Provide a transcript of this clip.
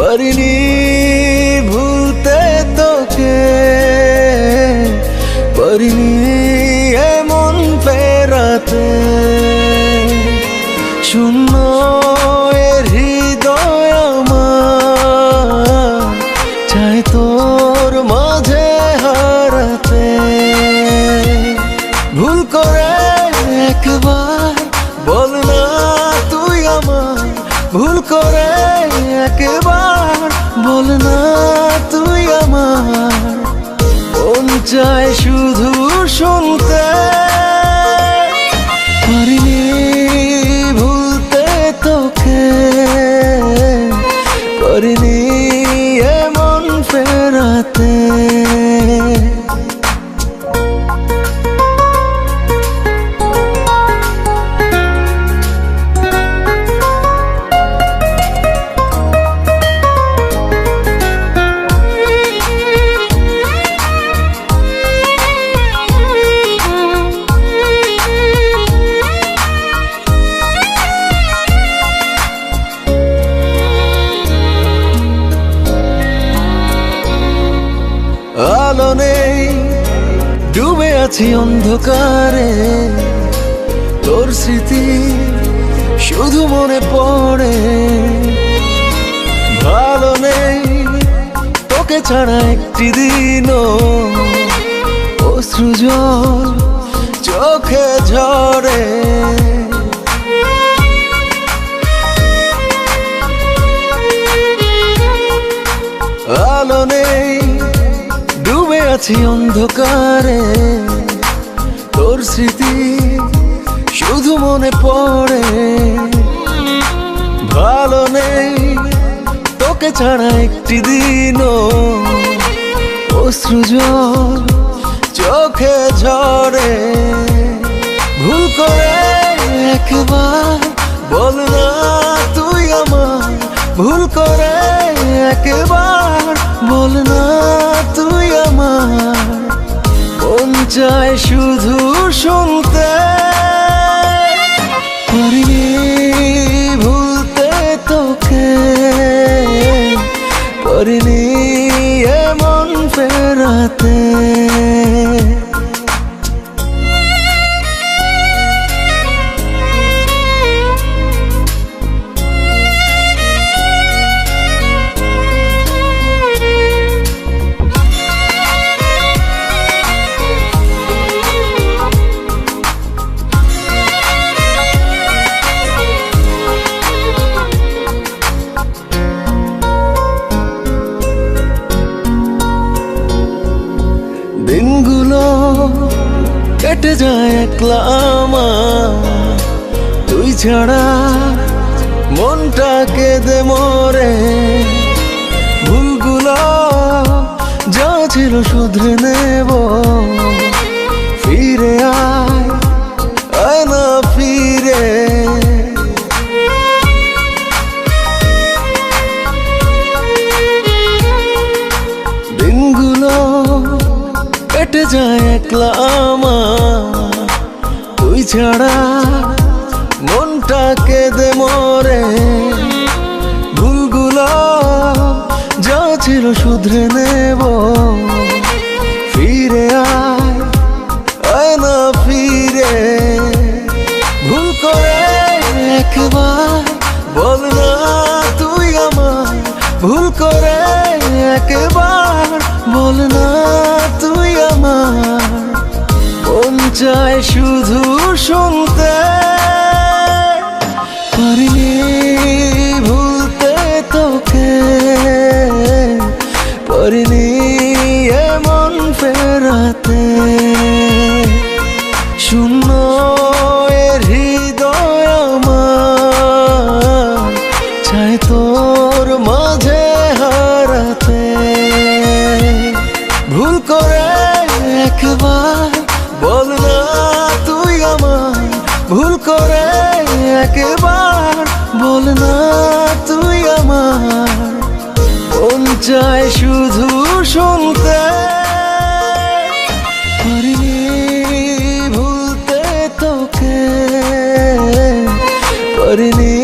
পারিনি ভুলতে তোকে, পারিনি এমন ফেরাতে। শূন্য এর হৃদয় আমার চাই তোর মাঝে হারাতে। ভুল করে একবার বল না তুই আমার, ভুল করে একবার বল না তুই আমার। মন চায় শুধু শুনতে, পারিনি ভুলতে তোকে, পারিনি এমন ফেরাতে। আলো নেই, ডুবে আছি অন্ধকারে, তোর স্মৃতি শুধু মনে পড়ে। ভালো নেই তোকে ছাড়া একটি দিনও, অশ্রু জল চোখে ঝরে। আলো নেই, ডুবে আছি অন্ধকারে, তোর স্মৃতি শুধু মনে পড়ে। ভালো নেই তোকে ছাড়া একটি দিনও, অশ্রু জল চোখে ঝরে। ভুল করে একবার বল না তুই আমার, ভুল করে একবার বল না তুই আমার। মন চায় শুধু শুনতে, পারিনি ভুলতে তোকে, পারিনি এমন ফেরাতে। দিনগুলো কেটে যায় একলা আমার, তুই ছাড়া মনটা কেঁদে মরে। ভুলগুলো যা ছিল শুধরে নেব, ফিরে আয় না ফিরে। দিনগুলো কেটে যায় একলা আমার, তুই ছাড়া মনটা কেঁদে মরে। ভুলগুলো যা ছিল শুধরে নেব, ফিরে আয় না ফিরে। ভুল করে একবার বল না তুই আমার, ভুল করে একবার বল না তুই আমার। মন চায় শুধু শুনতে, পারিনি ভুলতে তোকে, পারিনি এমন ফেরাতে। শূন্য এর হৃদয় আমার চাই তোর মাঝে হারাতে। ভুল করে একবার বল না তুই আমার, ভুল করে একবার বল না তুই আমার। মন চায় শুধু শুনতে, পারিনি ভুলতে তোকে, পারিনি